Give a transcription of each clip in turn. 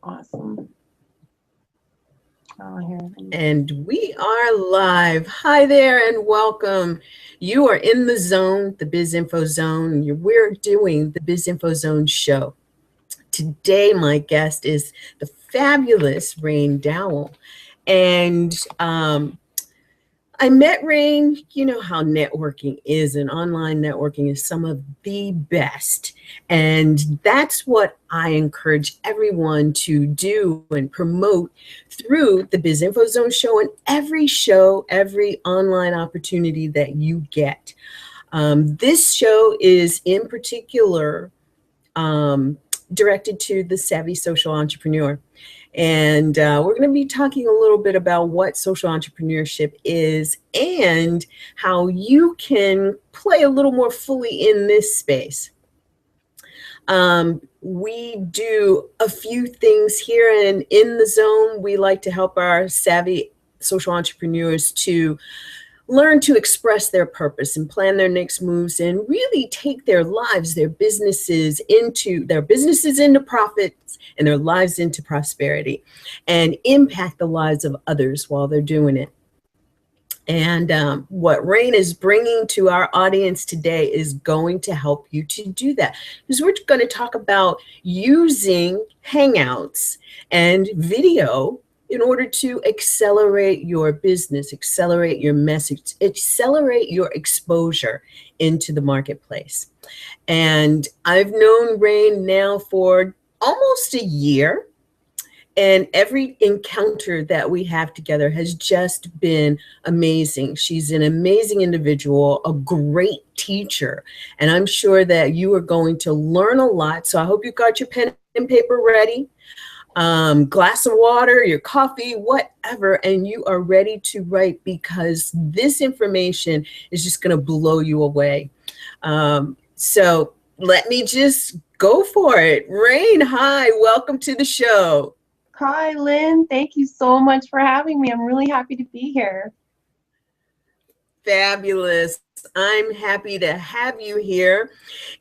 Awesome. Oh, here. And we are live. Hi there and welcome. You are in the zone, the Biz Info Zone. We're doing the Biz Info Zone show. Today, my guest is the fabulous RAYNE DOWELL. And I met RAYNE. You know how networking is, and online networking is some of the best. And that's what I encourage everyone to do and promote through the Biz Info Zone show and every show, every online opportunity that you get. This show is in particular directed to the savvy social entrepreneur. And we're going to be talking a little bit about what social entrepreneurship is and how you can play a little more fully in this space. We do a few things here, and in the zone, we like to help our savvy social entrepreneurs to learn to express their purpose and plan their next moves and really take their lives, their businesses into profits and their lives into prosperity and impact the lives of others while they're doing it. And what RAYNE is bringing to our audience today is going to help you to do that. Because we're going to talk about using Hangouts and video in order to accelerate your business, accelerate your message, accelerate your exposure into the marketplace. And I've known RAYNE now for almost a year. And every encounter that we have together has just been amazing. She's an amazing individual, a great teacher. And I'm sure that you are going to learn a lot. So I hope you've got your pen and paper ready. Glass of water, your coffee, whatever, and you are ready to write, because this information is just going to blow you away. So let me just go for it. RAYNE, hi, welcome to the show. Hi, Lynn. Thank you so much for having me. I'm really happy to be here. Fabulous. I'm happy to have you here.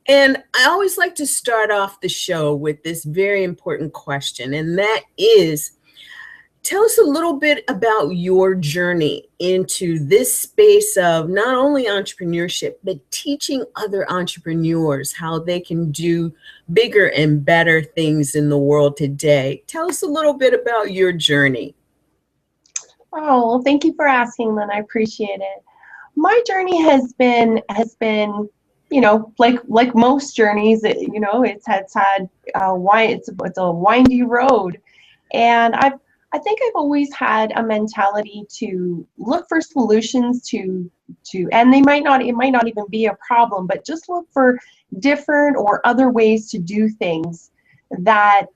And I always like to start off the show with this very important question, and that is, tell us a little bit about your journey into this space of not only entrepreneurship, but teaching other entrepreneurs how they can do bigger and better things in the world today. Tell us a little bit about your journey. Oh, well, thank you for asking, Lynn. I appreciate it. My journey has been, you know, like most journeys, you know, it's had it's a windy road, and I think I've always had a mentality to look for solutions to and it might not even be a problem, but just look for different or other ways to do things that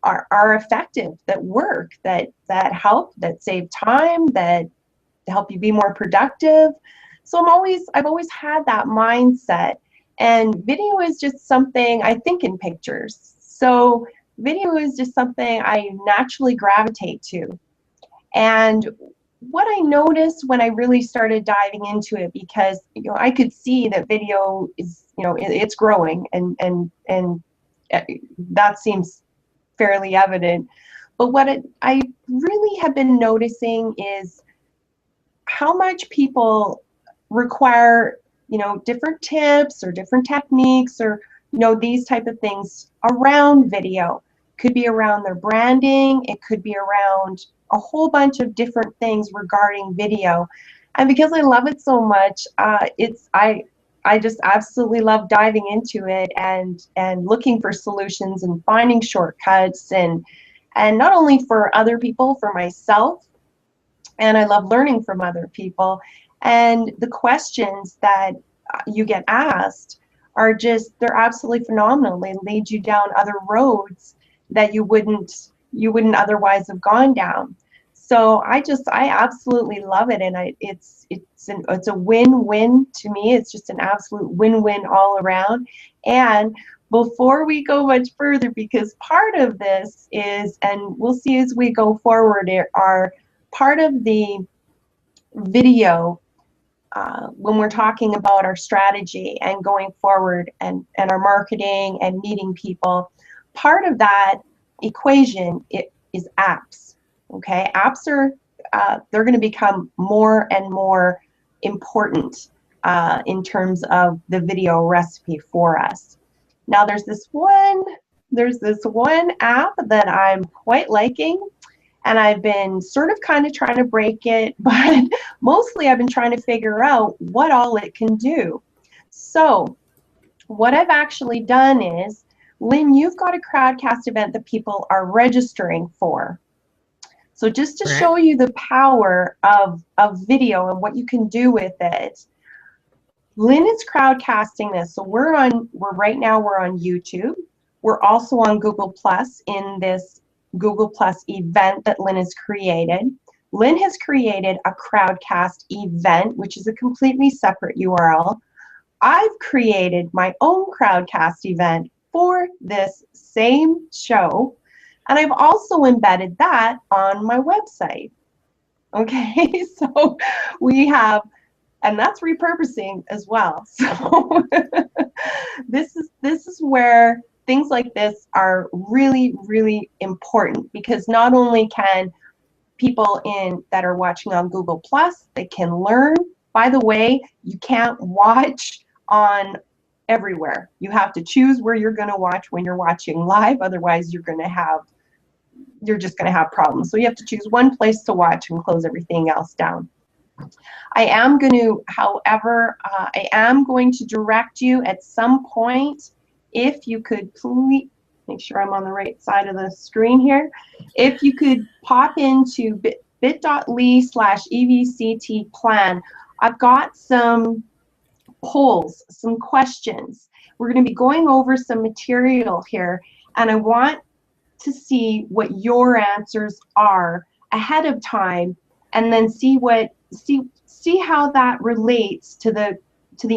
are effective, that work, that help, that save time, that help you be more productive. So I've always had that mindset, and video is just something I think in pictures. So video is just something I naturally gravitate to. And what I noticed when I really started diving into it, because you know I could see that video is, you know, it's growing, and that seems fairly evident. But what I really have been noticing is how much people require, you know, different tips or different techniques, or you know, these type of things around video. Could be around their branding, it could be around a whole bunch of different things regarding video. And because I love it so much, I just absolutely love diving into it and looking for solutions and finding shortcuts, and not only for other people, for myself. And I love learning from other people. And the questions that you get asked are just, they're absolutely phenomenal. They lead you down other roads that you wouldn't otherwise have gone down. So I absolutely love it, and it's a win-win to me. It's just an absolute win-win all around. And before we go much further, because part of this is, and we'll see as we go forward, are part of the video when we're talking about our strategy and going forward and our marketing and meeting people. Part of that equation is apps. Okay, apps are they're going to become more and more important in terms of the video recipe for us. Now there's this one app that I'm quite liking, and I've been sort of kind of trying to break it, but mostly I've been trying to figure out what all it can do. So what I've actually done is, Lynn, you've got a crowdcast event that people are registering for. So just to show you the power of video and what you can do with it, Lynn is crowdcasting this. So right now we're on YouTube. We're also on Google Plus in this Google Plus event that Lynn has created. Lynn has created a crowdcast event, which is a completely separate URL. I've created my own crowdcast event for this same show, and I've also embedded that on my website. Okay, so we have, and that's repurposing as well. So this is where things like this are really, really important, because not only can people that are watching on Google Plus, they can learn. By the way, you can't watch on everywhere. You have to choose where you're going to watch when you're watching live. Otherwise, you're just going to have problems. So you have to choose one place to watch and close everything else down. I am going to, however, I am going to direct you at some point, if you could please make sure I'm on the right side of the screen here. If you could pop into bit.ly/EVCT plan. I've got some polls, some questions. We're going to be going over some material here, and I want to see what your answers are ahead of time, and then see how that relates to the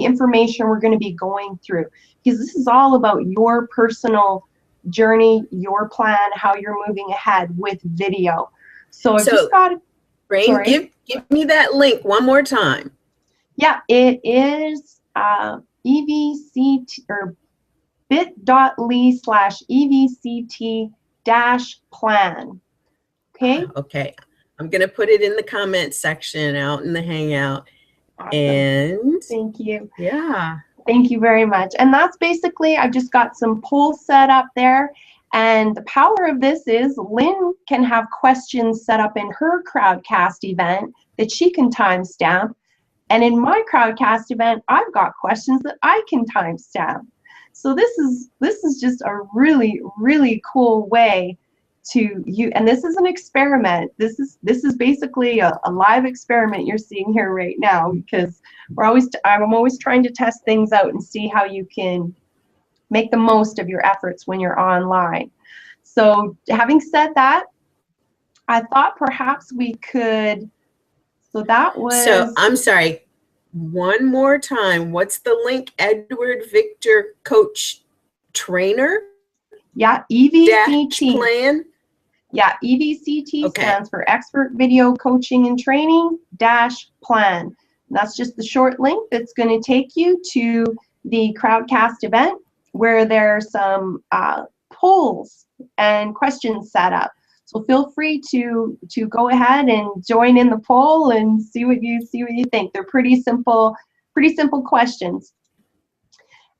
information we're going to be going through, because this is all about your personal journey, your plan, how you're moving ahead with video. So I've just got to, Rain, give me that link one more time. Yeah, it is EVCT or bit.ly/EVCT-plan. Okay. Okay. I'm going to put it in the comment section out in the Hangout. Awesome. And thank you. Yeah. Thank you very much. And that's basically, I've just got some polls set up there. And the power of this is Lynn can have questions set up in her crowdcast event that she can timestamp. And in my crowdcast event, I've got questions that I can timestamp. So this is just a really, really cool way to you. And this is an experiment. This is basically a live experiment you're seeing here right now, because I'm always trying to test things out and see how you can make the most of your efforts when you're online. So having said that, I thought perhaps we could, so I'm sorry, one more time. What's the link? Edward Victor Coach Trainer? Yeah, EVCT. Plan? Yeah, EVCT stands for Expert Video Coaching and Training -plan. And that's just the short link that's going to take you to the crowdcast event, where there's some polls and questions set up. So feel free to go ahead and join in the poll and see what you think. They're pretty simple questions.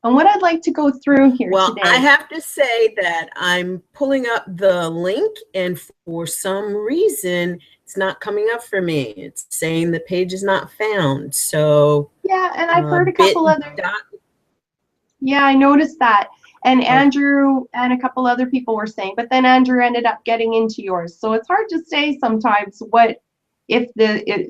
And what I'd like to go through here today. I have to say that I'm pulling up the link, and for some reason it's not coming up for me. It's saying the page is not found. So yeah, and I've heard a couple other. Yeah, I noticed that. And Andrew and a couple other people were saying, but then Andrew ended up getting into yours. So it's hard to say sometimes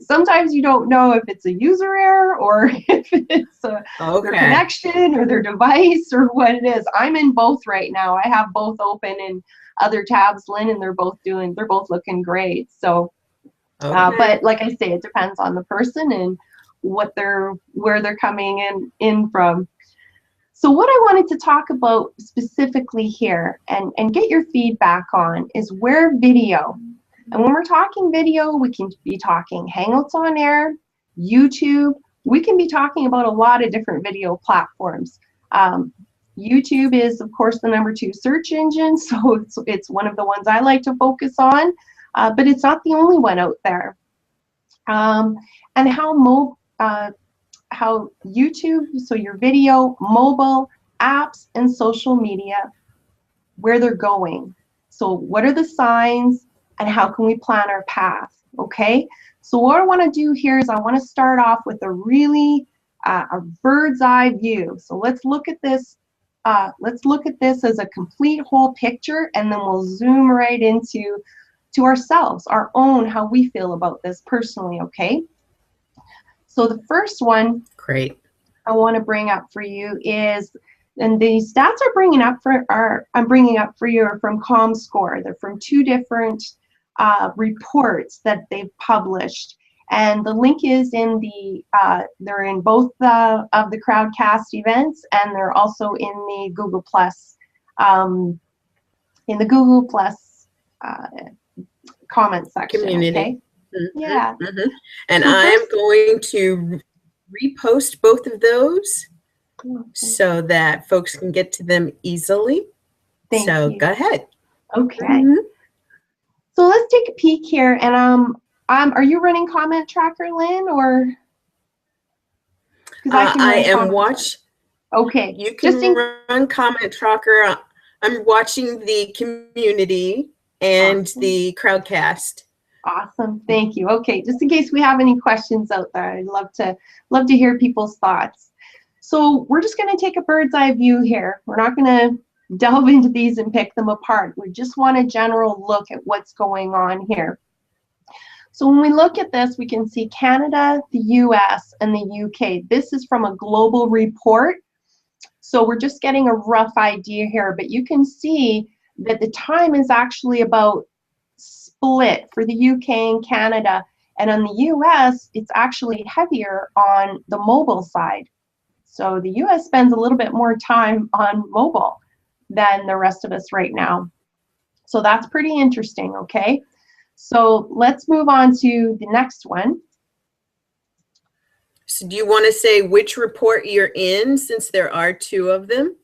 sometimes you don't know if it's a user error or if it's their connection or their device or what it is. I'm in both right now. I have both open in other tabs, Lynn, and they're both looking great. So, but like I say, it depends on the person and where they're coming in from. So what I wanted to talk about specifically here and get your feedback on is where video. And when we're talking video, we can be talking Hangouts on Air, YouTube. We can be talking about a lot of different video platforms. YouTube is, of course, the #2 search engine, so it's one of the ones I like to focus on, but it's not the only one out there. And how YouTube, so your video, mobile, apps, and social media, where they're going. So what are the signs, and how can we plan our path, okay? So what I want to do here is I want to start off with a really a bird's eye view. So let's look at this. Let's look at this as a complete whole picture, and then we'll zoom right into ourselves, our own, how we feel about this personally, okay? So the first one, great, I want to bring up for you is, and the stats I'm bringing up for you are from ComScore. They're from 2 different reports that they've published, and the link is in the they're in both of the Crowdcast events, and they're also in the Google Plus comment section. Community. Okay? Mm-hmm, yeah. Mm-hmm. And so I'm going to repost both of those so that folks can get to them easily. Thank you. Go ahead. Okay. Mm-hmm. So let's take a peek here, and are you running Comment Tracker, Lynn, or? I am watching. Okay. You can run Comment Tracker. I'm watching the community and the Crowdcast. Awesome, thank you. Okay, just in case we have any questions out there, I'd love to hear people's thoughts. So we're just going to take a bird's eye view here. We're not going to delve into these and pick them apart. We just want a general look at what's going on here. So when we look at this, we can see Canada, the US, and the UK. This is from a global report. So we're just getting a rough idea here, but you can see that the time is actually about split for the UK and Canada, and on the US, it's actually heavier on the mobile side. So the US spends a little bit more time on mobile than the rest of us right now. So that's pretty interesting, okay? So let's move on to the next one. So do you want to say which report you're in, since there are 2 of them?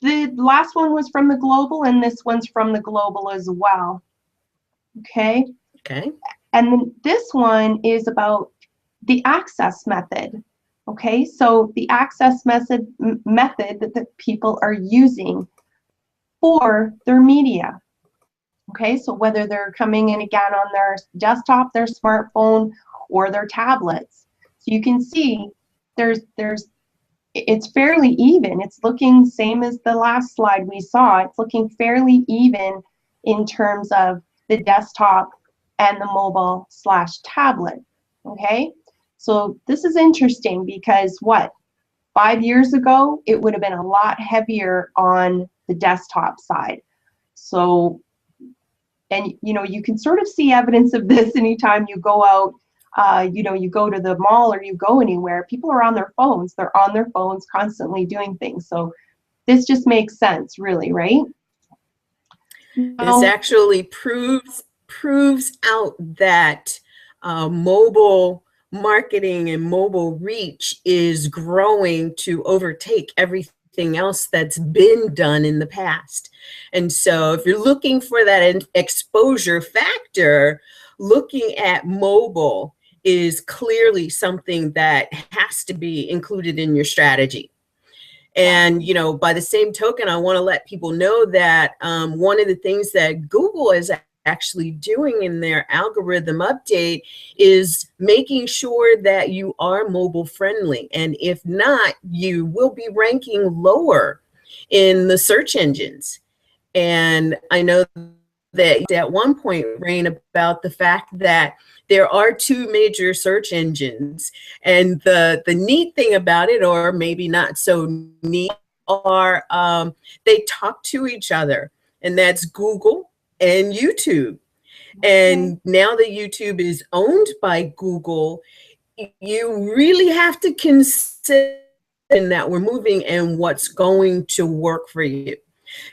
The last one was from the global, and this one's from the global as well. Okay. Okay. And then this one is about the access method. Okay, so the access method that people are using for their media. Okay, so whether they're coming in again on their desktop, their smartphone, or their tablets. So you can see it's fairly even. It's looking same as the last slide we saw. It's looking fairly even in terms of the desktop and the mobile/tablet. Okay, so this is interesting because 5 years ago, it would have been a lot heavier on the desktop side. So, and you can sort of see evidence of this anytime you go out. You go to the mall or you go anywhere, people are on their phones. They're on their phones constantly doing things. So this just makes sense, really, right? This actually proves out that mobile marketing and mobile reach is growing to overtake everything else that's been done in the past. And so if you're looking for that exposure factor, looking at mobile is clearly something that has to be included in your strategy. And, by the same token, I want to let people know that one of the things that Google is actually doing in their algorithm update is making sure that you are mobile friendly. And if not, you will be ranking lower in the search engines. And I know that at one point, Rain, about the fact that there are 2 major search engines, and the neat thing about it, or maybe not so neat, are they talk to each other, and that's Google and YouTube. And now that YouTube is owned by Google, you really have to consider that we're moving and what's going to work for you.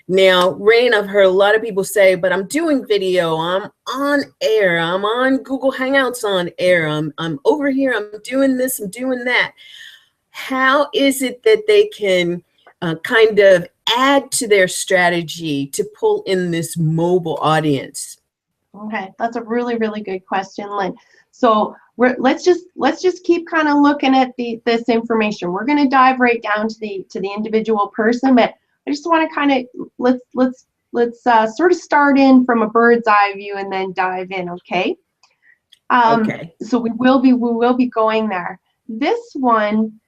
Now, Rain, I've heard a lot of people say, but I'm doing video, I'm on air, I'm on Google Hangouts on air, I'm over here, I'm doing this, I'm doing that. how is it that they can kind of add to their strategy to pull in this mobile audience? Okay, that's a really, really good question, Lynn. So let's just keep kind of looking at this information. We're going to dive right down to the individual person, but I just want to kind of let's sort of start in from a bird's eye view and then dive in. Okay. Okay. So we will be going there. This one,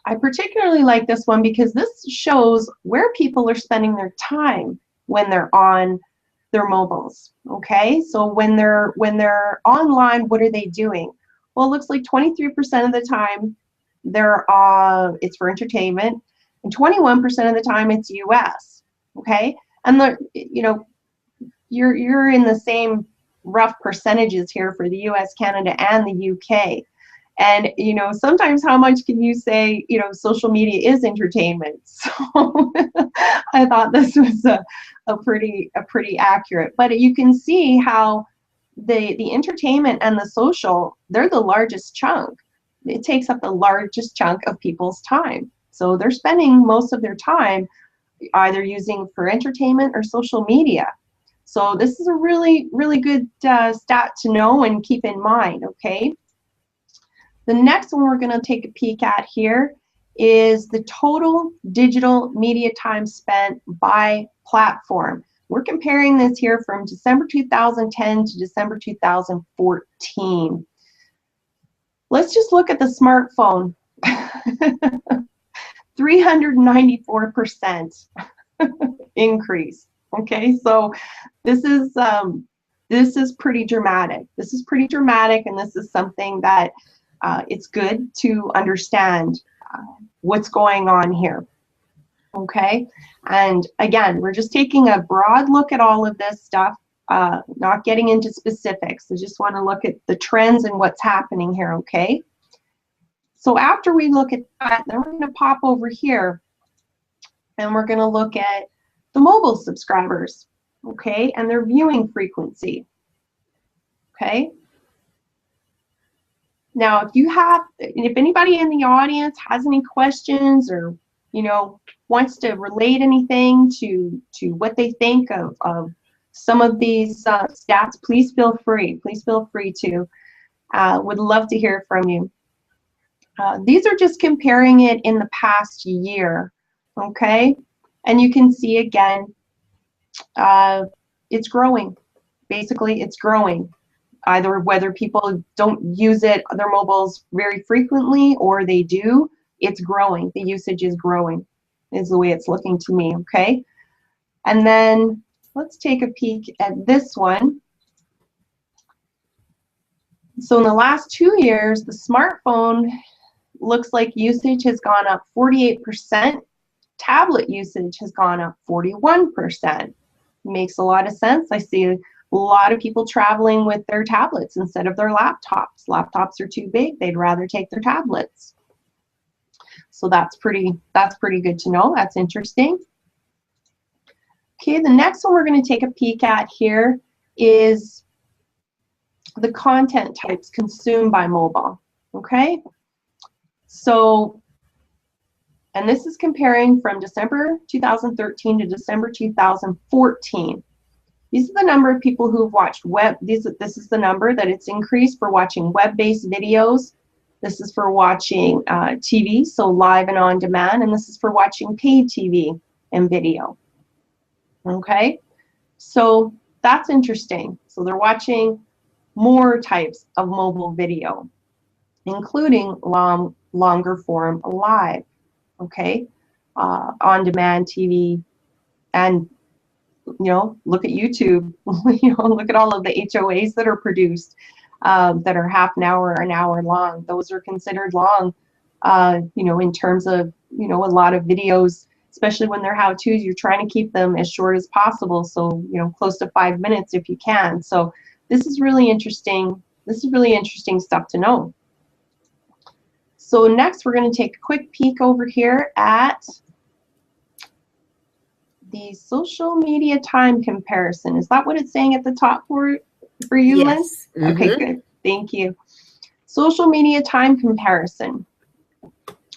I particularly like this one because this shows where people are spending their time when they're on their mobiles. Okay, so when they're online, what are they doing? Well, it looks like 23% of the time it's for entertainment, and 21% of the time it's US. Okay, and you're in the same rough percentages here for the US, Canada, and the UK. And sometimes how much can you say social media is entertainment? So I thought this was a pretty accurate. But you can see how the entertainment and the social, they're the largest chunk. It takes up the largest chunk of people's time. So they're spending most of their time either using for entertainment or social media. So this is a really, really good stat to know and keep in mind. Okay. The next one we're going to take a peek at here is the total digital media time spent by platform. We're comparing this here from December 2010 to December 2014. Let's just look at the smartphone. 394% increase. Okay, so this is pretty dramatic. This is pretty dramatic, and this is something that it's good to understand what's going on here. Okay, and again, we're just taking a broad look at all of this stuff, not getting into specifics. I just want to look at the trends and what's happening here. Okay, so after we look at that, then we're going to pop over here and we're going to look at the mobile subscribers, okay, and their viewing frequency. Okay. Now, if anybody in the audience has any questions or wants to relate anything to what they think of some of these stats, please feel free. Please feel free to. Would love to hear from you. These are just comparing it in the past year, okay? And you can see again, it's growing. Basically, it's growing. Either whether people don't use their mobiles very frequently or they do, it's growing. The usage is growing, is the way it's looking to me, okay? And then let's take a peek at this one. So in the last 2 years, the smartphone looks like usage has gone up 48%. Tablet usage has gone up 41%. Makes a lot of sense. I see a lot of people traveling with their tablets instead of their laptops. Laptops are too big. They'd rather take their tablets. So that's pretty good to know. That's interesting. Okay, the next one we're going to take a peek at here is the content types consumed by mobile. Okay, so, and this is comparing from December 2013 to December 2014. These are the number of people who have watched this is the number that it's increased for watching web-based videos. This is for watching TV, so live and on demand, and this is for watching paid TV and video. Okay, so that's interesting. So they're watching more types of mobile video, including longer form live, okay, on-demand TV, and look at YouTube. Look at all of the HOAs that are produced that are half an hour or an hour long. Those are considered long, in terms of a lot of videos, especially when they're how-tos. You're trying to keep them as short as possible, so close to 5 minutes if you can. So this is really interesting. This is really interesting stuff to know. So next, we're going to take a quick peek over here at the social media time comparison. Is that what it's saying at the top for you, Yes. Lynn? Okay, good. Thank you. Social media time comparison.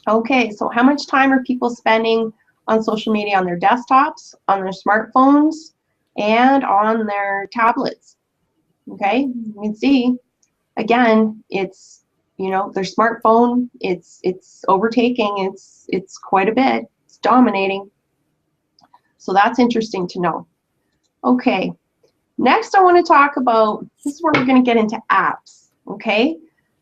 Okay, so how much time are people spending on social media on their desktops, on their smartphones, and on their tablets? Okay, you can see, again, it's, you know, their smartphone, it's overtaking, it's quite a bit, it's dominating. So that's interesting to know. Okay, next I want to talk about, this is where we're going to get into apps, okay?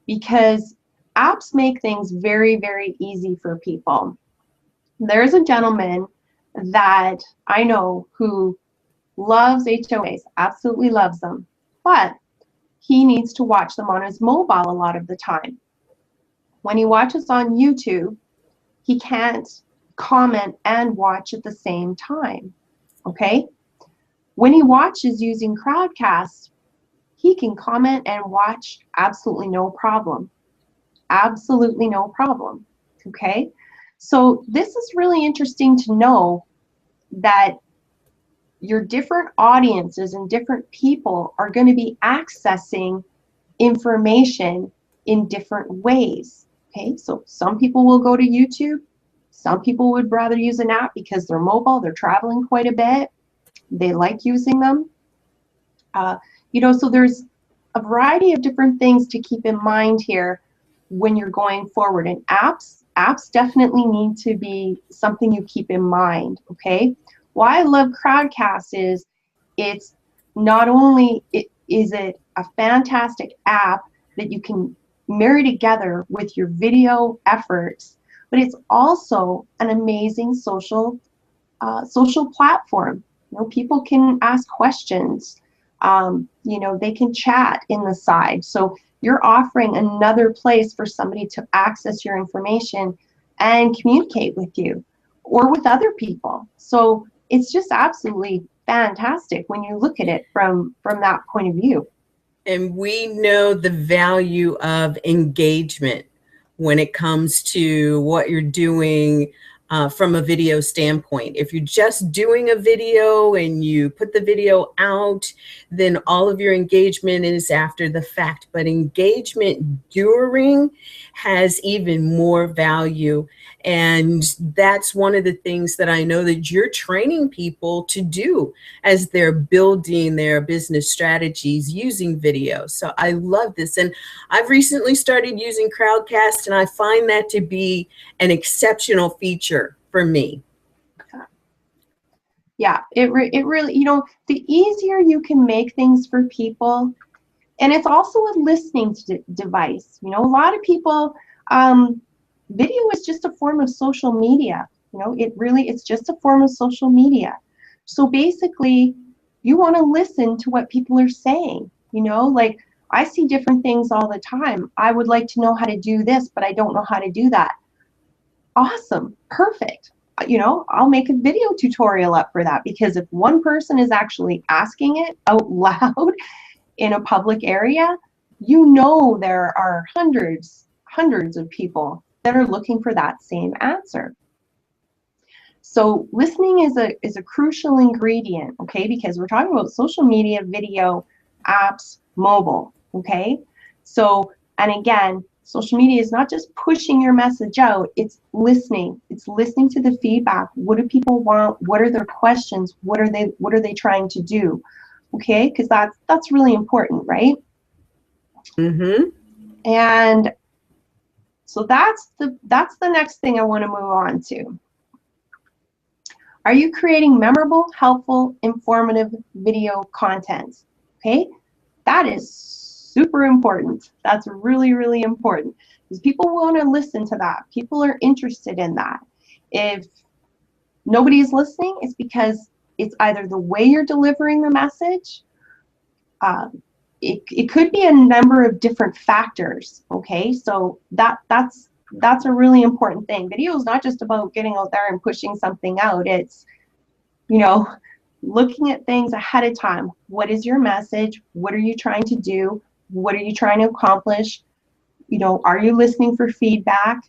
Because apps make things very, very easy for people. There's a gentleman that I know who loves HOAs, absolutely loves them, but he needs to watch them on his mobile a lot of the time. When he watches on YouTube, he can't comment and watch at the same time, okay? When he watches using Crowdcast, he can comment and watch absolutely no problem. Absolutely no problem, okay? So this is really interesting to know that your different audiences and different people are going to be accessing information in different ways, okay? So some people will go to YouTube. Some people would rather use an app because they're mobile, they're traveling quite a bit, they like using them. You know, so there's a variety of different things to keep in mind here when you're going forward. And apps definitely need to be something you keep in mind, okay? Why I love Crowdcast is it's not only is it a fantastic app that you can marry together with your video efforts, but it's also an amazing social platform. You know, people can ask questions. You know, they can chat in the side. So you're offering another place for somebody to access your information and communicate with you or with other people. So it's just absolutely fantastic when you look at it from that point of view. And we know the value of engagement when it comes to what you're doing from a video standpoint. If you're just doing a video and you put the video out, then all of your engagement is after the fact. But engagement during has even more value. And that's one of the things that I know that you're training people to do as they're building their business strategies using video. So I love this. And I've recently started using Crowdcast, and I find that to be an exceptional feature for me. Yeah, it really, you know, the easier you can make things for people, and it's also a listening device. You know, a lot of people, video is just a form of social media. You know, it's just a form of social media. So basically, you want to listen to what people are saying. You know, like I see different things all the time. I would like to know how to do this, but I don't know how to do that. Awesome, perfect. You know, I'll make a video tutorial up for that, because if one person is actually asking it out loud in a public area, you know there are hundreds of people that are looking for that same answer. So listening is a crucial ingredient, okay, because we're talking about social media, video, apps, mobile, okay? So, and again, social media is not just pushing your message out, it's listening. It's listening to the feedback. What do people want? What are their questions? What are they trying to do? Okay, because that's really important, right? Mm-hmm. And so that's the next thing I want to move on to. Are you creating memorable, helpful, informative video content? Okay, that is super important. That's really, really important, because people want to listen to that. People are interested in that. If nobody's listening, it's because it's either the way you're delivering the message. It could be a number of different factors. Okay, so that's a really important thing. Video is not just about getting out there and pushing something out. It's, you know, looking at things ahead of time. What is your message? What are you trying to do? What are you trying to accomplish? You know, are you listening for feedback?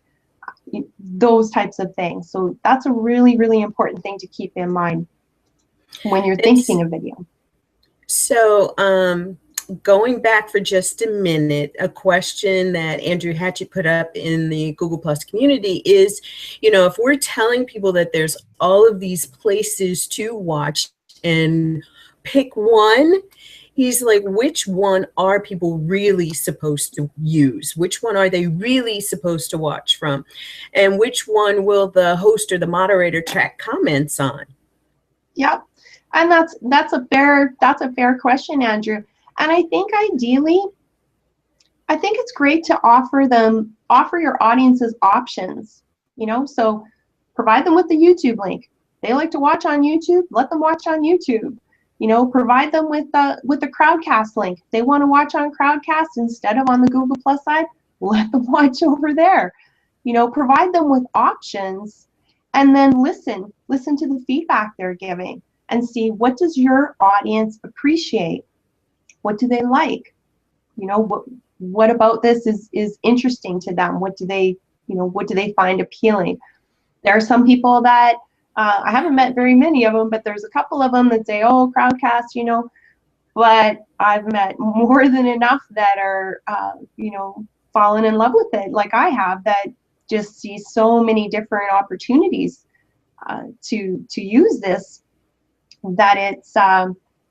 Those types of things. So that's a really, really important thing to keep in mind when you're thinking of video. So going back for just a minute, a question that Andrew Hatchett put up in the Google Plus community is, you know, if we're telling people that there's all of these places to watch and pick one, he's like, which one are people really supposed to use? Which one are they really supposed to watch from? And which one will the host or the moderator track comments on? Yep. And that's a fair question, Andrew. And I think ideally, I think it's great to offer your audiences options, you know, so provide them with the YouTube link. They like to watch on YouTube, let them watch on YouTube. You know, provide them with the Crowdcast link. They want to watch on Crowdcast instead of on the Google Plus side, let them watch over there. You know, provide them with options, and then listen to the feedback they're giving and see, what does your audience appreciate? What do they like? You know, what about this is interesting to them? What do they find appealing? There are some people that I haven't met very many of them, but there's a couple of them that say, oh, Crowdcast, you know, but I've met more than enough that are, you know, fallen in love with it, like I have, that just see so many different opportunities to use this, that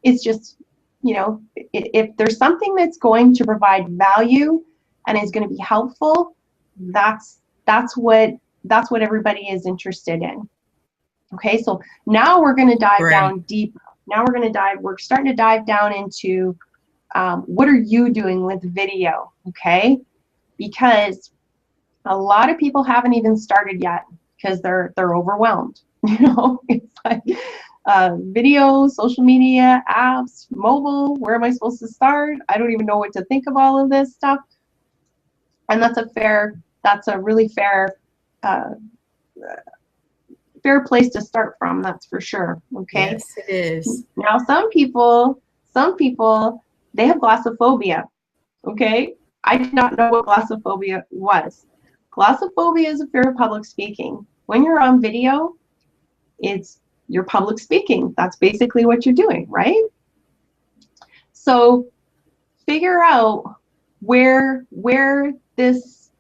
it's just, you know, if there's something that's going to provide value and is going to be helpful, that's what everybody is interested in. Okay, so now we're going to dive down deeper. Now we're starting to dive down into what are you doing with video, okay? Because a lot of people haven't even started yet because they're overwhelmed. You know, it's like video, social media, apps, mobile, where am I supposed to start? I don't even know what to think of all of this stuff. And that's a really fair place to start from, that's for sure. Okay. Yes, it is. Now, some people, they have glossophobia. Okay. I did not know what glossophobia was. Glossophobia is a fear of public speaking. When you're on video, you're public speaking. That's basically what you're doing, right? So figure out where this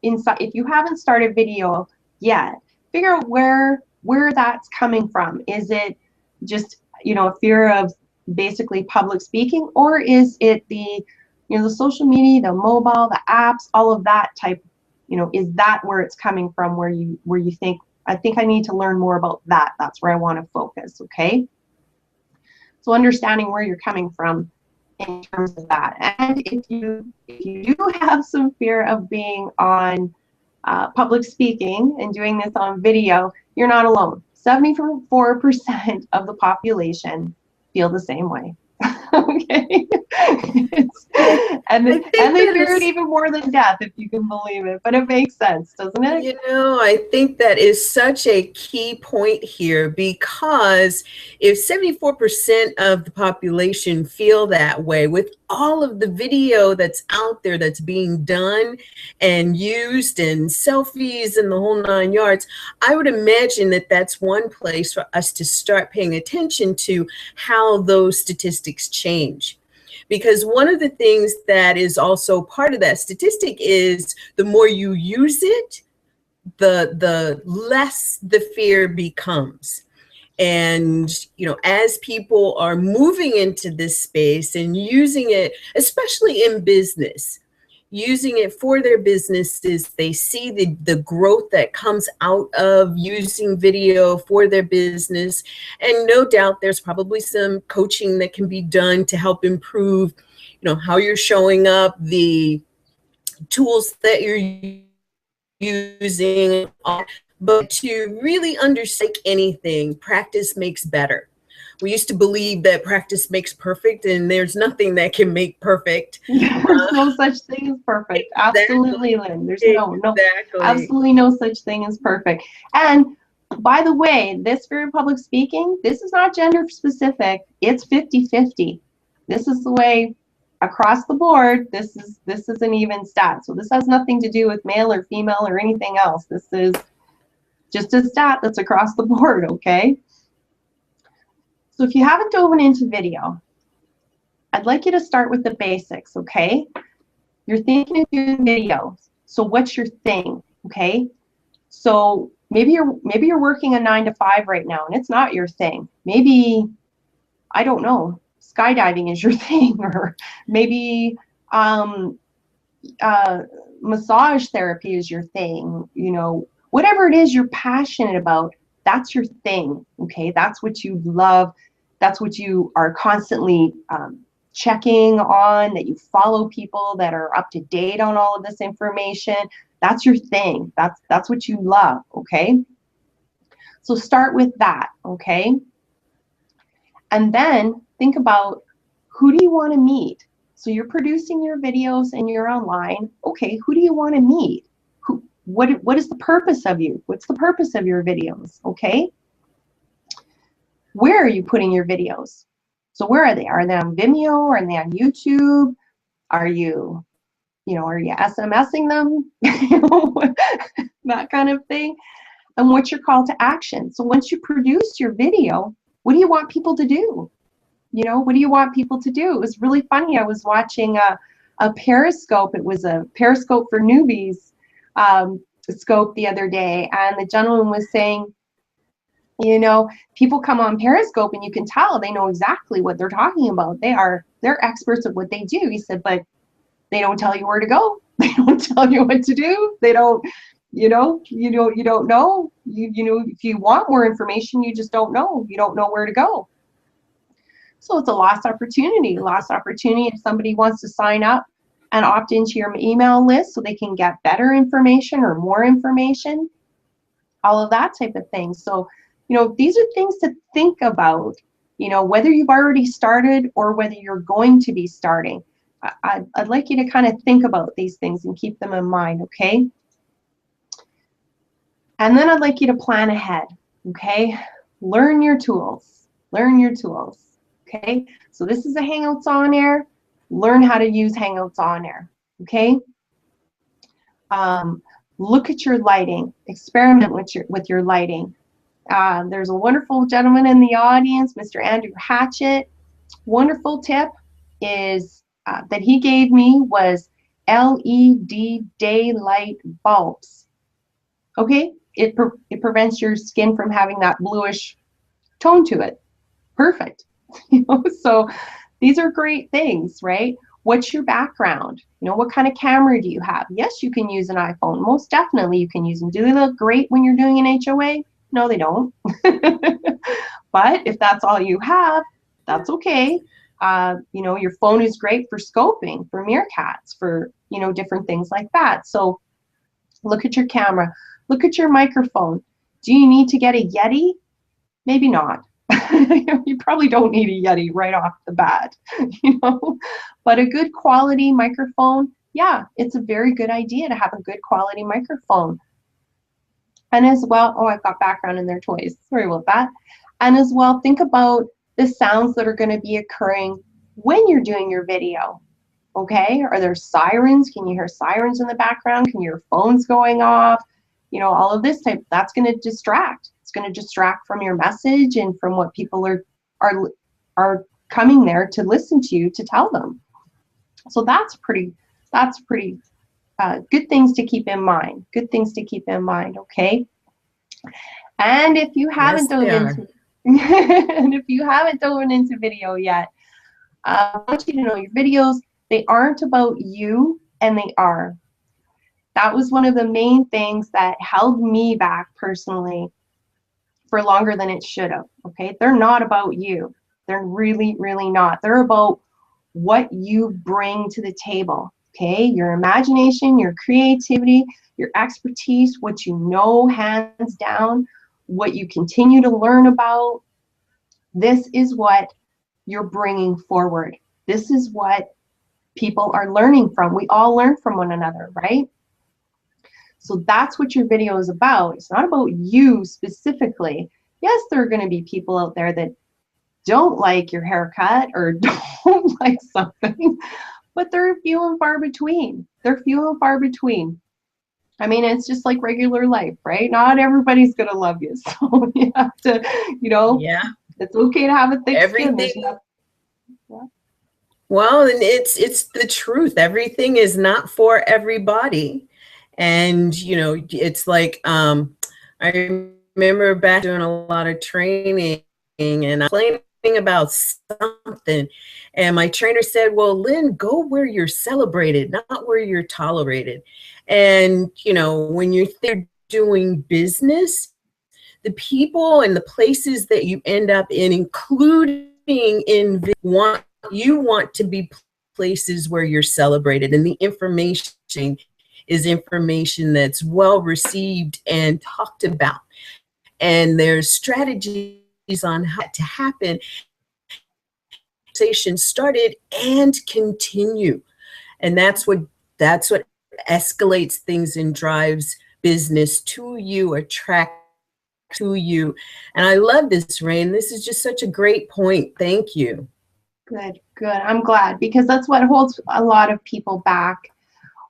inside, if you haven't started video yet, figure out where that's coming from. Is it just, you know, a fear of basically public speaking, or is it the, you know, the social media, the mobile, the apps, all of that type, you know, is that where it's coming from, where you think, I think I need to learn more about that. That's where I want to focus, okay? So understanding where you're coming from in terms of that. And if you do have some fear of being on public speaking and doing this on video, you're not alone. 74% of the population feel the same way. Okay. And they fear it even more than death, if you can believe it. But it makes sense, doesn't it? You know, I think that is such a key point here, because if 74% of the population feel that way, with all of the video that's out there that's being done and used, and selfies and the whole 9 yards, I would imagine that that's one place for us to start paying attention to how those statistics change. Because one of the things that is also part of that statistic is the more you use it, the less the fear becomes. And, you know, as people are moving into this space and using it, especially in business, using it for their businesses, they see the growth that comes out of using video for their business. And no doubt there's probably some coaching that can be done to help improve, you know, how you're showing up, the tools that you're using. But to really understand anything, practice makes better. We used to believe that practice makes perfect, and there's nothing that can make perfect. There's no such thing as perfect. Exactly. Absolutely, Lynn. There's absolutely no such thing as perfect. And by the way, this fear of public speaking, this is not gender specific. It's 50-50. This is the way across the board. This is an even stat. So this has nothing to do with male or female or anything else. This is just a stat that's across the board, okay? So if you haven't dove into video, I'd like you to start with the basics, okay? You're thinking of doing videos. So what's your thing, okay? So maybe you're working a 9 to 5 right now and it's not your thing. Maybe, I don't know, skydiving is your thing, or maybe massage therapy is your thing, you know, whatever it is you're passionate about, that's your thing, okay? That's what you love. That's what you are constantly checking on, that you follow people that are up to date on all of this information. That's your thing. That's what you love, okay? So start with that, okay? And then think about, who do you want to meet? So you're producing your videos and you're online. Okay, who do you want to meet? What is the purpose of you? What's the purpose of your videos? Okay. Where are you putting your videos? So where are they? Are they on Vimeo? Are they on YouTube? Are you SMSing them? That kind of thing. And what's your call to action? So once you produce your video, what do you want people to do? You know, what do you want people to do? It was really funny. I was watching a Periscope. It was a Periscope for newbies scope the other day, and the gentleman was saying, you know, people come on Periscope and you can tell they know exactly what they're talking about. They're experts at what they do. He said, but they don't tell you where to go. They don't tell you what to do. They don't, you don't know. You know, if you want more information, you just don't know. You don't know where to go. So it's a lost opportunity. Lost opportunity if somebody wants to sign up and opt into your email list so they can get better information or more information, all of that type of thing. So, you know, these are things to think about, you know, whether you've already started or whether you're going to be starting. I'd like you to kind of think about these things and keep them in mind, okay? And then I'd like you to plan ahead, okay? Learn your tools. Learn your tools, okay? So this is a Hangouts On Air. Learn how to use Hangouts On Air, okay? Look at your lighting. Experiment with your lighting. There's a wonderful gentleman in the audience, Mr. Andrew Hatchett. Wonderful tip is that he gave me was LED daylight bulbs. Okay, it prevents your skin from having that bluish tone to it. Perfect. You know, so these are great things, right? What's your background? You know, what kind of camera do you have? Yes, you can use an iPhone. Most definitely you can use them. Do they look great when you're doing an HOA? No, they don't. But if that's all you have, that's okay. You know, your phone is great for scoping, for meerkats, for, you know, different things like that. So look at your camera. Look at your microphone. Do you need to get a Yeti? Maybe not. You probably don't need a Yeti right off the bat, you know, but a good quality microphone, yeah, it's a very good idea to have a good quality microphone. And as well, oh, I've got background in their toys, sorry about that. And as well, think about the sounds that are going to be occurring when you're doing your video. Okay, are there sirens? Can you hear sirens in the background? Can you hear phones going off? You know, all of this type, that's going to distract. It's going to distract from your message and from what people are coming there to listen to you to tell them. So that's pretty good things to keep in mind. Good things to keep in mind. Okay. And if you haven't dove into video yet, I want you to know your videos, they aren't about you, and they are. That was one of the main things that held me back personally for longer than it should have. Okay, they're not about you. They're really, really not. They're about what you bring to the table. Okay, your imagination, your creativity, your expertise, what you know hands down, what you continue to learn about. This is what you're bringing forward. This is what people are learning from. We all learn from one another, right? So that's what your video is about. It's not about you specifically. Yes, there are going to be people out there that don't like your haircut or don't like something, but they're few and far between. They're few and far between. I mean, it's just like regular life, right? Not everybody's going to love you. So you have to, you know, yeah, it's okay to have a thick skin. Well, and it's the truth. Everything is not for everybody. And it's like I remember back doing a lot of training and complaining about something. And my trainer said, well, Lynn, go where you're celebrated, not where you're tolerated. And when you're there doing business, the people and the places that you end up in, including in you want to be places where you're celebrated, and the information is information that's well received and talked about, and there's strategies on how to happen. Conversation started and continue, and that's what escalates things and drives business to you, attract to you. And I love this, Rain. This is just such a great point. Thank you. Good, good. I'm glad, because that's what holds a lot of people back,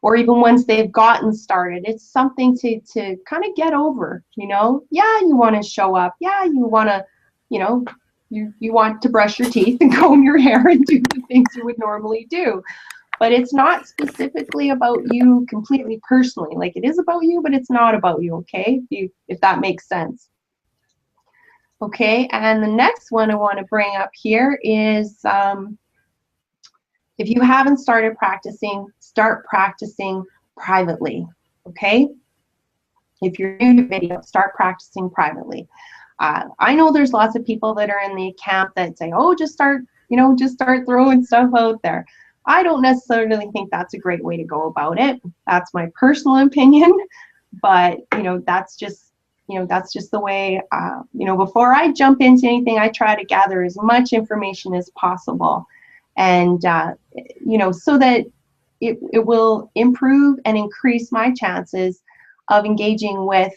or even once they've gotten started. It's something to kind of get over, Yeah, you want to show up. Yeah, you want to, you want to brush your teeth and comb your hair and do the things you would normally do. But it's not specifically about you completely personally. Like, it is about you, but it's not about you, okay? If that makes sense. Okay, and the next one I want to bring up here is if you haven't started practicing, start practicing privately, okay? If you're new to video, start practicing privately. I know there's lots of people that are in the camp that say, oh, just start throwing stuff out there. I don't necessarily think that's a great way to go about it. That's my personal opinion, but that's just the way, before I jump into anything, I try to gather as much information as possible. And, so that it will improve and increase my chances of engaging with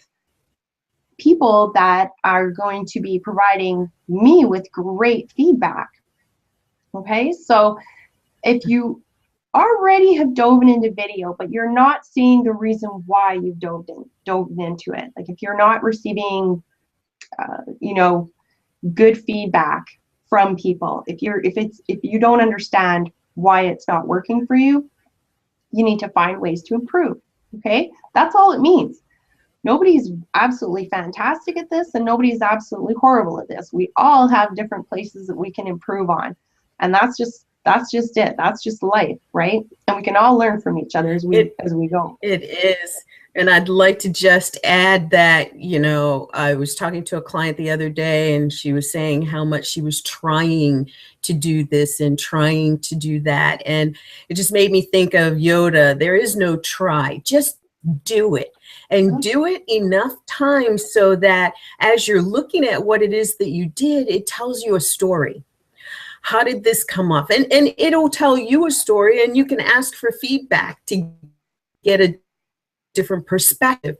people that are going to be providing me with great feedback. Okay, so if you already have dove into video, but you're not seeing the reason why you've dove into it, like if you're not receiving, good feedback from people, if you don't understand why it's not working for you, you need to find ways to improve. Okay, that's all it means. Nobody's absolutely fantastic at this, and nobody's absolutely horrible at this. We all have different places that we can improve on, and that's just it. That's just life, right? And we can all learn from each other as we go. It is. And I'd like to just add that, I was talking to a client the other day, and she was saying how much she was trying to do this and trying to do that. And it just made me think of Yoda. There is no try, just do it, and do it enough times so that as you're looking at what it is that you did, it tells you a story. How did this come off? And it'll tell you a story, and you can ask for feedback to get a different perspective.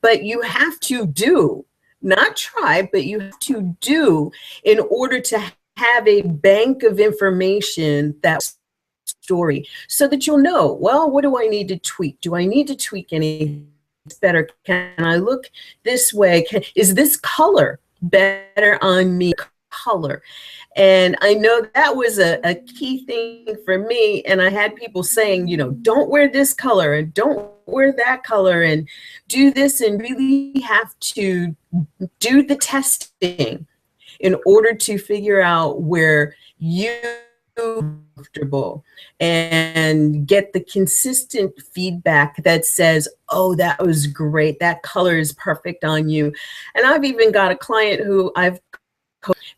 But you have to do, not try, but you have to do in order to have a bank of information, that story, so that you'll know, well, what do I need to tweak? Do I need to tweak anything better? Can I look this way? Is this color better on me? Color. And I know that was a key thing for me. And I had people saying, don't wear this color and don't wear that color and do this, and really have to do the testing in order to figure out where you comfortable and get the consistent feedback that says, oh, that was great. That color is perfect on you. And I've even got a client who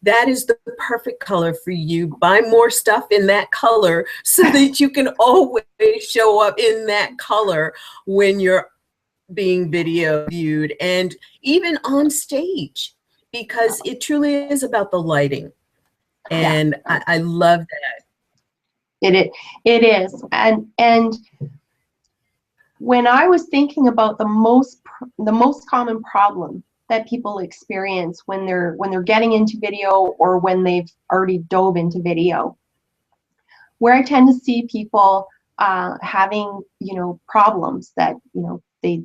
that is the perfect color for you. Buy more stuff in that color so that you can always show up in that color when you're being video viewed, and even on stage, because it truly is about the lighting. And yeah. I love that. It is. And when I was thinking about the most common problem that people experience when they're getting into video, or when they've already dove into video, where I tend to see people having problems that they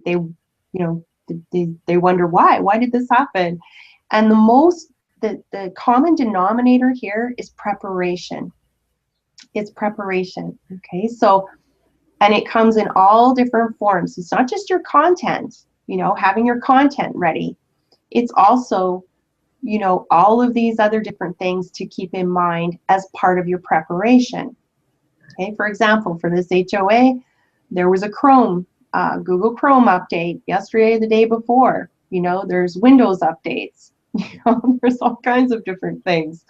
wonder why did this happen, and the common denominator here is preparation. It's preparation. Okay, so, and it comes in all different forms. It's not just your content, you know, having your content ready. It's also, you know, all of these other different things to keep in mind as part of your preparation. Okay, for example, for this HOA, there was a Google Chrome update yesterday, the day before. You know, there's Windows updates. You know, there's all kinds of different things.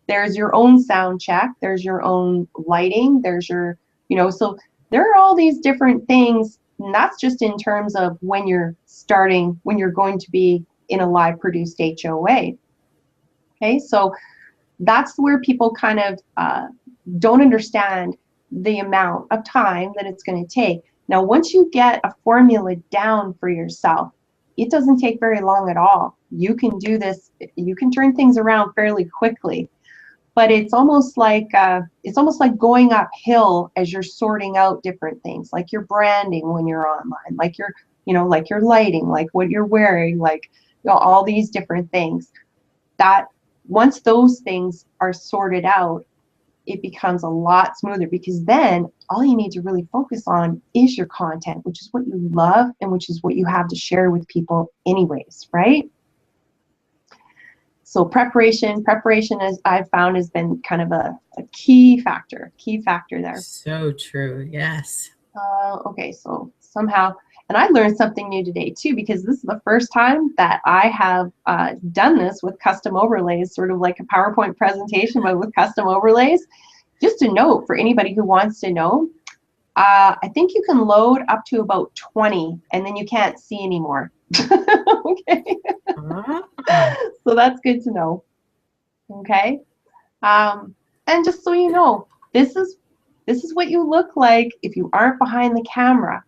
There's your own sound check. There's your own lighting. There's your, you know, so there are all these different things. And that's just in terms of when you're starting, when you're going to be in a live produced HOA. Okay, so that's where people kind of don't understand the amount of time that it's going to take. Now, once you get a formula down for yourself, it doesn't take very long at all. You can do this, you can turn things around fairly quickly. But it's almost like going uphill as you're sorting out different things, like your branding when you're online, like your, you know, like your lighting, like what you're wearing, like, you know, all these different things. That once those things are sorted out, it becomes a lot smoother, because then all you need to really focus on is your content, which is what you love and which is what you have to share with people anyways, right? So preparation, as I've found, has been kind of a key factor there. So true, yes. Okay, so somehow, and I learned something new today too, because this is the first time that I have done this with custom overlays, sort of like a PowerPoint presentation, but with custom overlays. Just a note for anybody who wants to know, I think you can load up to about 20 and then you can't see anymore. Okay. So that's good to know. Okay. And just so you know, this is what you look like if you aren't behind the camera.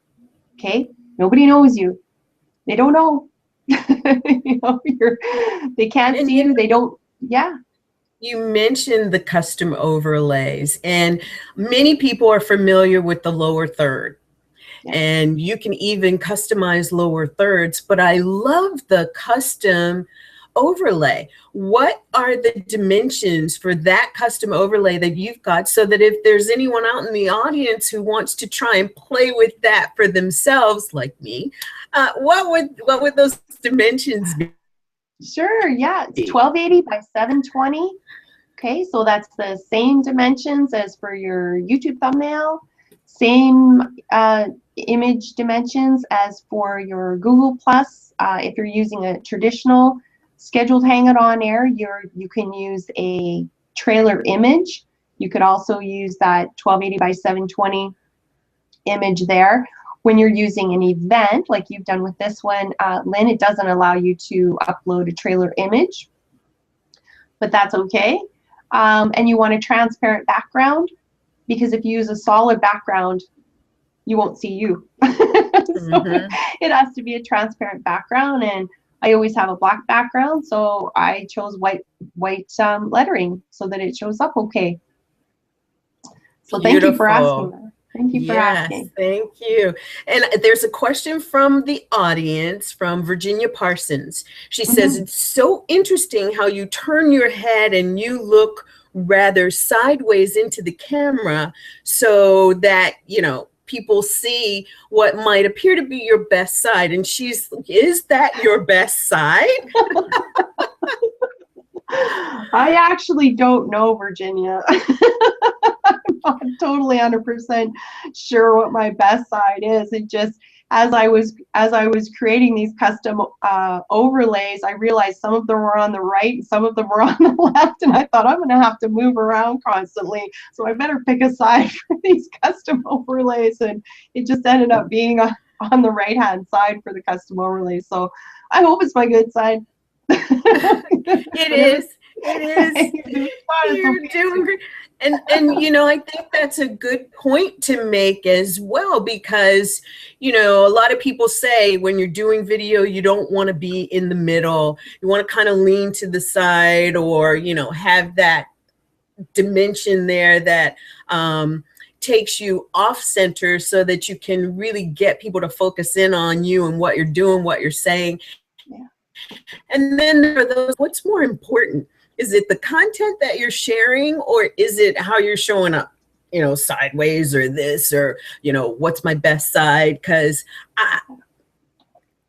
Okay. Nobody knows you. They don't know. You know, they can't see you. They don't. Yeah. You mentioned the custom overlays, and many people are familiar with the lower third. Yeah. And you can even customize lower thirds, but I love the custom overlay. What are the dimensions for that custom overlay that you've got, so that if there's anyone out in the audience who wants to try and play with that for themselves, like me, what would those dimensions be? Sure, yeah, it's 1280 by 720. Okay, so that's the same dimensions as for your YouTube thumbnail, same image dimensions as for your Google Plus. If you're using a traditional scheduled Hangout on Air, you can use a trailer image. You could also use that 1280 by 720 image there. When you're using an event like you've done with this one, Lynn, it doesn't allow you to upload a trailer image, but that's okay. And you want a transparent background, because if you use a solid background, you won't see you. So it has to be a transparent background, and I always have a black background, so I chose white lettering so that it shows up okay. So thank you for asking that. Thank you for asking. Thank you. And there's a question from the audience from Virginia Parsons. She says, it's so interesting how you turn your head and you look rather sideways into the camera so that, you know, people see what might appear to be your best side. And is that your best side? I actually don't know, Virginia. I'm not totally 100% sure what my best side is. It just, as I was creating these custom overlays, I realized some of them were on the right and some of them were on the left, and I thought, I'm going to have to move around constantly, so I better pick a side for these custom overlays, and it just ended up being on the right-hand side for the custom overlays. So I hope it's my good side. It is. You're doing great. And you know, I think that's a good point to make as well, because, you know, a lot of people say when you're doing video, you don't want to be in the middle. You want to kind of lean to the side, or, you know, have that dimension there that takes you off center so that you can really get people to focus in on you and what you're doing, what you're saying. Yeah. And then there are those, what's more important? Is it the content that you're sharing, or is it how you're showing up? you know, sideways or this, or, you know, what's my best side? Because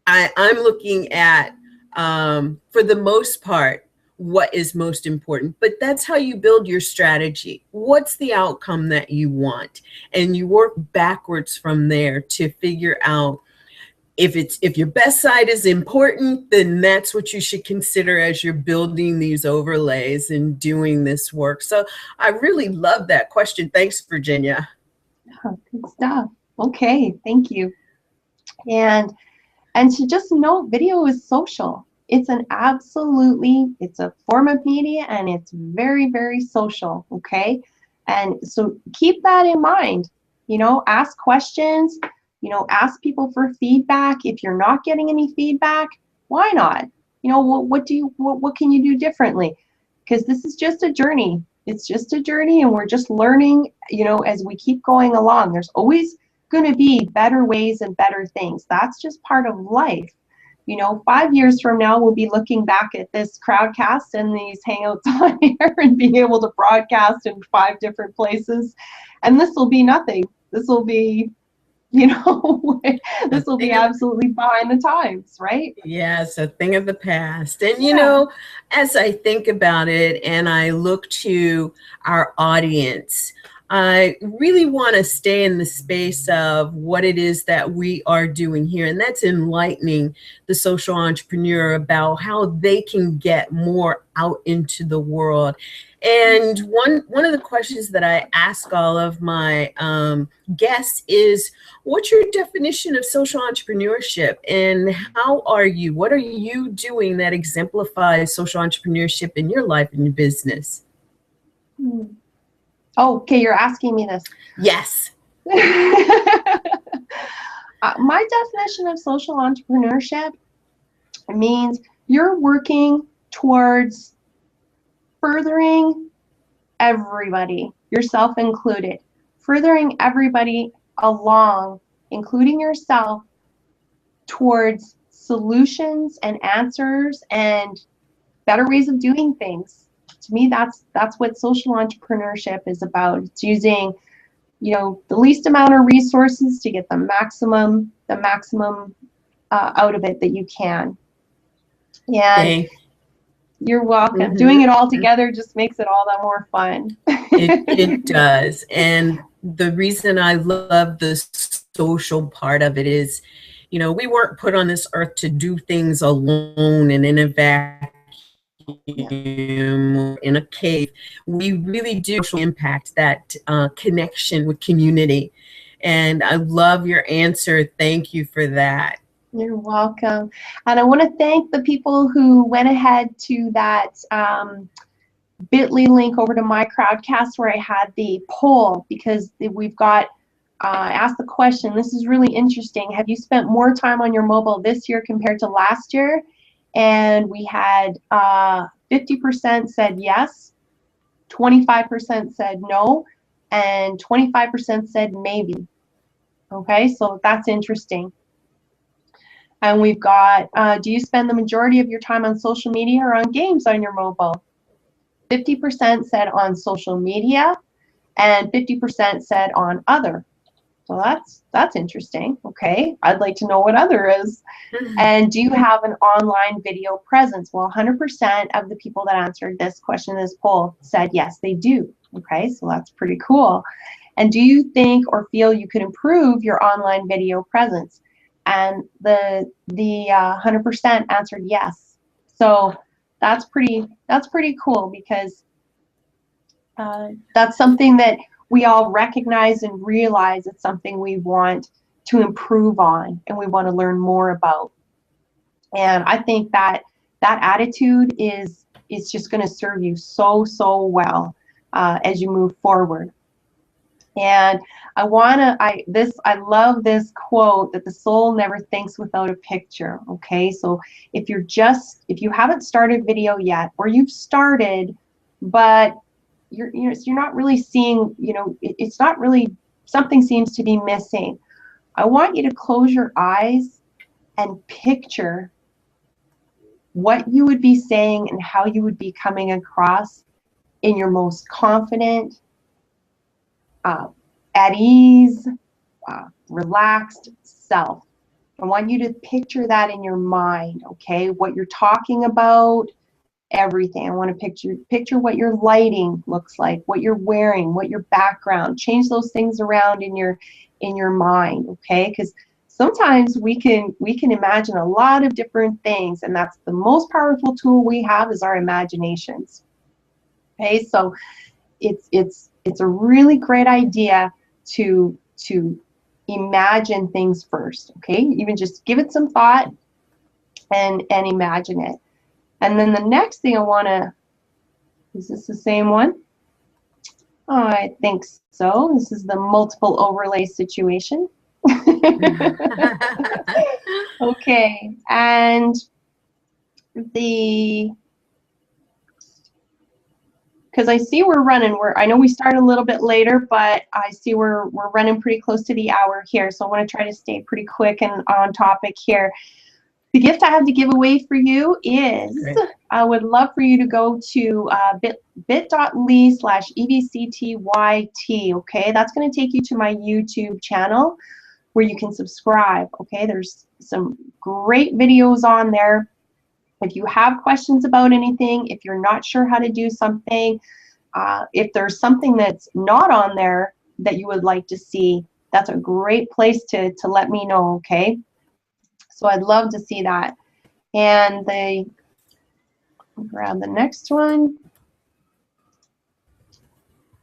I'm looking at, for the most part, what is most important. But that's how you build your strategy. What's the outcome that you want? And you work backwards from there to figure out if your best side is important, then that's what you should consider as you're building these overlays and doing this work. So I really love that question. Thanks, Virginia. Oh, good stuff. Okay, thank you. And to just note, video is social. It's it's a form of media, and it's very, very social, okay? And so keep that in mind. You know, ask questions, you know, ask people for feedback. If you're not getting any feedback, why not? You know, what can you do differently? Because this is just a journey. It's just a journey, and we're just learning, you know, as we keep going along. There's always going to be better ways and better things. That's just part of life. You know, 5 years from now, we'll be looking back at this crowdcast and these Hangouts on Air and being able to broadcast in 5 different places. And this will be nothing. This will be, you know, this will be absolutely behind the times, right? Yes, a thing of the past. And, you know, as I think about it and I look to our audience, I really want to stay in the space of what it is that we are doing here. And that's enlightening the social entrepreneur about how they can get more out into the world. And one of the questions that I ask all of my guests is, what's your definition of social entrepreneurship, and what are you doing that exemplifies social entrepreneurship in your life and your business? Oh, okay, you're asking me this. Yes. My definition of social entrepreneurship means you're working towards furthering everybody, yourself included, furthering everybody along, including yourself, towards solutions and answers and better ways of doing things. To me, that's what social entrepreneurship is about. It's using, you know, the least amount of resources to get the maximum out of it that you can. And you're welcome. Mm-hmm. Doing it all together just makes it all that more fun. It does. And the reason I love the social part of it is, you know, we weren't put on this earth to do things alone and in a vacuum or in a cave. We really do impact that connection with community. And I love your answer. Thank you for that. You're welcome. And I want to thank the people who went ahead to that bit.ly link over to my crowdcast where I had the poll, because we've got, I asked the question, this is really interesting. Have you spent more time on your mobile this year compared to last year? And we had 50% said yes, 25% said no, and 25% said maybe. Okay, so that's interesting. And we've got, do you spend the majority of your time on social media or on games on your mobile? 50% said on social media, and 50% said on other. So that's interesting. Okay, I'd like to know what other is. And do you have an online video presence? Well, 100% of the people that answered this question, this poll, said yes, they do. Okay, so that's pretty cool. And do you think or feel you could improve your online video presence? And the 100% answered yes. So that's pretty cool, because that's something that we all recognize and realize it's something we want to improve on and we want to learn more about. And I think that attitude is just going to serve you so well as you move forward. And I love this quote that the soul never thinks without a picture. Okay, so if you haven't started video yet, or you've started, but you're not really seeing, you know, it's not really, something seems to be missing. I want you to close your eyes and picture what you would be saying and how you would be coming across in your most confident, at ease, relaxed self. I want you to picture that in your mind, okay? What you're talking about, everything. I want to picture what your lighting looks like, what you're wearing, what your background. Change those things around in your mind, okay? Because sometimes we can imagine a lot of different things, and that's the most powerful tool we have is our imaginations. Okay, so it's a really great idea to imagine things first. Okay, even just give it some thought and imagine it. And then the next thing I want to, is this the same one? Oh, I think so. This is the multiple overlay situation. Okay, and because I see we're running, I know we started a little bit later, but I see we're running pretty close to the hour here, so I want to try to stay pretty quick and on topic here. The gift I have to give away for you is, I would love for you to go to bit.ly/EVCTYT, okay? That's going to take you to my YouTube channel where you can subscribe, okay? There's some great videos on there. If you have questions about anything, if you're not sure how to do something, if there's something that's not on there that you would like to see, that's a great place to let me know, okay? So I'd love to see that. And I'll grab the next one.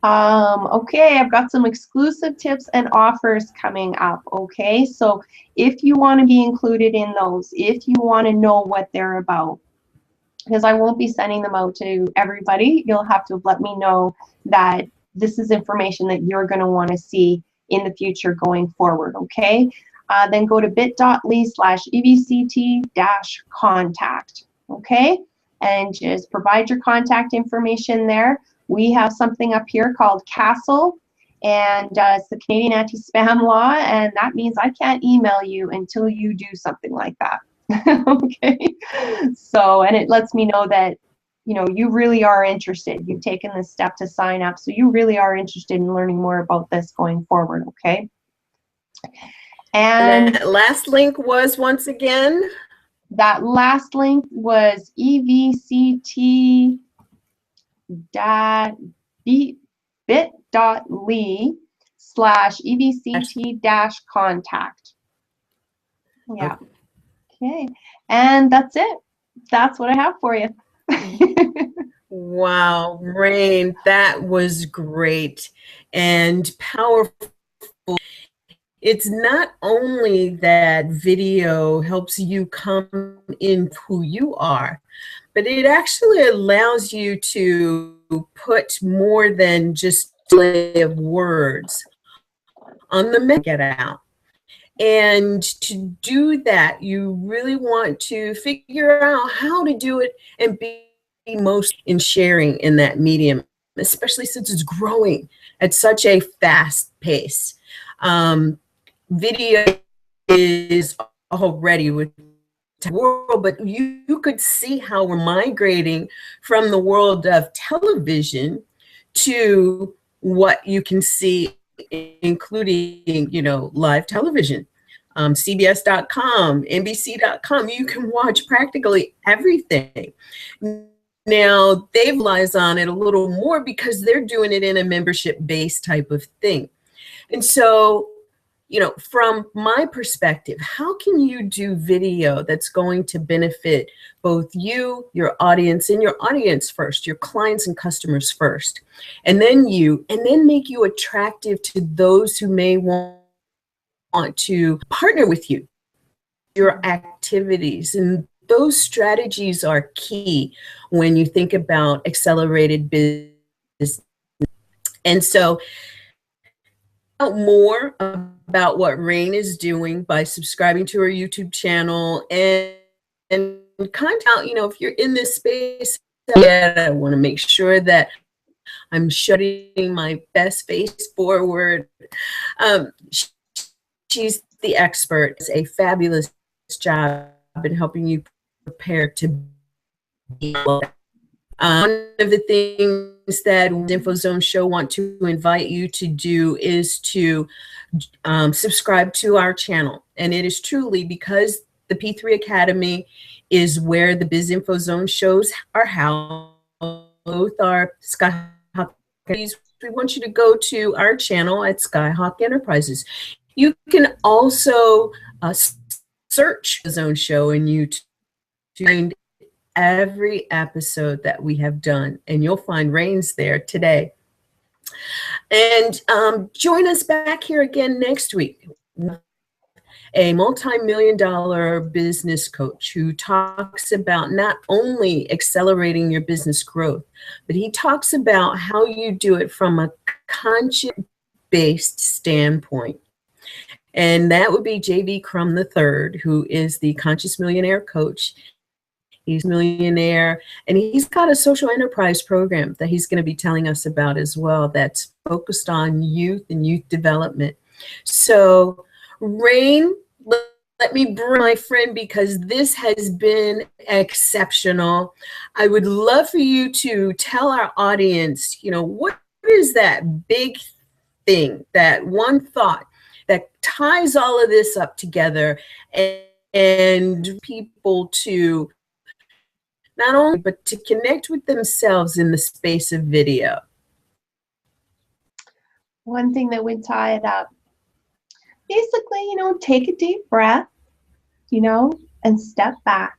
Okay, I've got some exclusive tips and offers coming up, okay? So if you want to be included in those, if you want to know what they're about, because I won't be sending them out to everybody, you'll have to let me know that this is information that you're going to want to see in the future going forward, okay? Then go to bit.ly/EVCT-contact, okay? And just provide your contact information there. We have something up here called CASL, and it's the Canadian Anti-Spam Law, and that means I can't email you until you do something like that. Okay, so, and it lets me know that, you know, you really are interested. You've taken this step to sign up, so you really are interested in learning more about this going forward, okay? And that last link was, once again? That last link was bit.ly/EVCT-contact. Yeah. Okay. And that's it. That's what I have for you. Wow, Rain, that was great and powerful. It's not only that video helps you come in who you are, but it actually allows you to put more than just a display of words on the message get out. And to do that, you really want to figure out how to do it and be most in sharing in that medium, especially since it's growing at such a fast pace. Video is already with the world, but you could see how we're migrating from the world of television to what you can see, including, you know, live television. CBS.com, NBC.com, you can watch practically everything. Now, they relies on it a little more because they're doing it in a membership-based type of thing. And so, you know, from my perspective, how can you do video that's going to benefit both you, your audience, and your audience first, your clients and customers first, and then make you attractive to those who may want to partner with you, your activities. And those strategies are key when you think about accelerated business. And so, more about what Rain is doing by subscribing to her YouTube channel and contact, you know, if you're in this space, I want to make sure that I'm shutting my best face forward. She's the expert. It's a fabulous job in helping you prepare to be One of the things that InfoZone Show want to invite you to do is to subscribe to our channel. And it is truly because the P3 Academy is where the Biz Info Zone shows are housed. Both are Skyhawk. We want you to go to our channel at Skyhawk Enterprises. You can also search the Zone Show and YouTube to find every episode that we have done, and you'll find Rains there today. And join us back here again next week. A multi-million-dollar business coach who talks about not only accelerating your business growth, but he talks about how you do it from a conscience-based standpoint. And that would be J.V. Crum III, who is the Conscious Millionaire Coach. He's a millionaire, and he's got a social enterprise program that he's going to be telling us about as well that's focused on youth and youth development. So, Rain, let me bring my friend, because this has been exceptional. I would love for you to tell our audience, you know, what is that big thing, that one thought that ties all of this up together and people to not only, but to connect with themselves in the space of video. One thing that would tie it up, basically, you know, take a deep breath, you know, and step back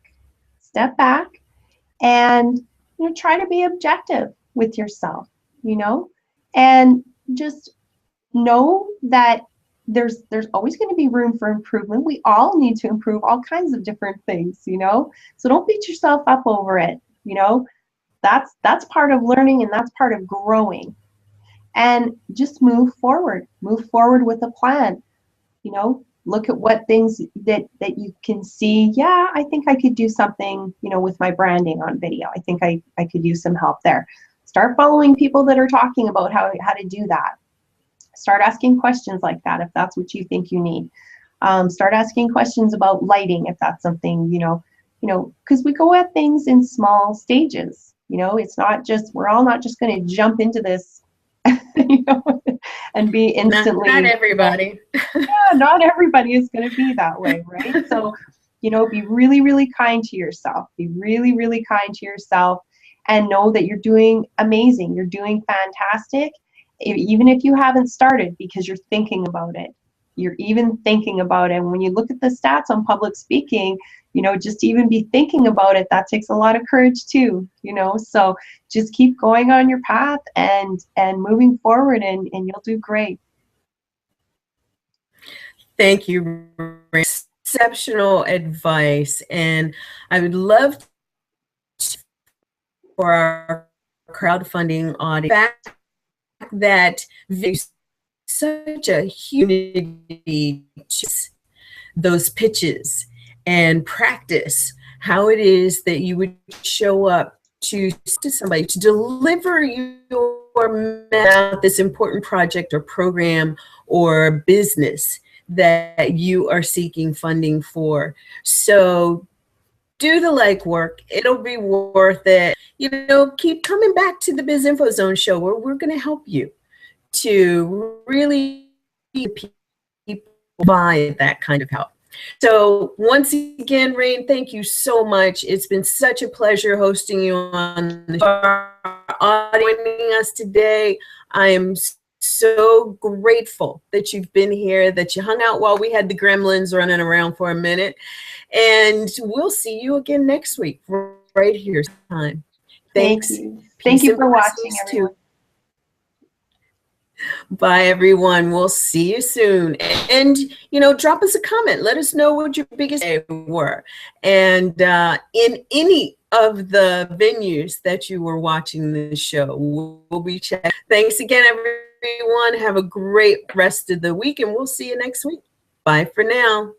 and, you know, try to be objective with yourself, you know, and just know that there's always going to be room for improvement. We all need to improve all kinds of different things, you know, so don't beat yourself up over it. You know, that's part of learning, and that's part of growing. And just move forward with a plan. You know, look at what things that you can see. Yeah, I think I could do something, you know, with my branding on video. I think I could use some help there. Start following people that are talking about how to do that. Start asking questions like that if that's what you think you need. Start asking questions about lighting if that's something, you know, because we go at things in small stages. You know, it's not just, we're all not just going to jump into this, you know, and be instantly. Not everybody. Yeah, not everybody is going to be that way, right? So, you know, be really, really kind to yourself. Be really, really kind to yourself, and know that you're doing amazing. You're doing fantastic. Even if you haven't started, because you're thinking about it. You're even thinking about it. And when you look at the stats on public speaking, you know, just even be thinking about it, that takes a lot of courage too, you know. So just keep going on your path and moving forward, and you'll do great. Thank you. Exceptional advice. And I would love for our crowdfunding audience that there's such a unity to those pitches and practice how it is that you would show up to somebody to deliver your this important project or program or business that you are seeking funding for. So do the legwork. It'll be worth it. You know, keep coming back to the Biz Info Zone show, where we're going to help you to really provide that kind of help. So once again, Rain, thank you so much. It's been such a pleasure hosting you on the show. Joining us today. I am so grateful that you've been here, that you hung out while we had the gremlins running around for a minute. And we'll see you again next week, right here. Time. Thanks. Thank you for watching, everyone. Bye, everyone. We'll see you soon. And, you know, drop us a comment. Let us know what your biggest were. And in any of the venues that you were watching this show, we'll be checking. Thanks again, everyone. Have a great rest of the week, and we'll see you next week. Bye for now.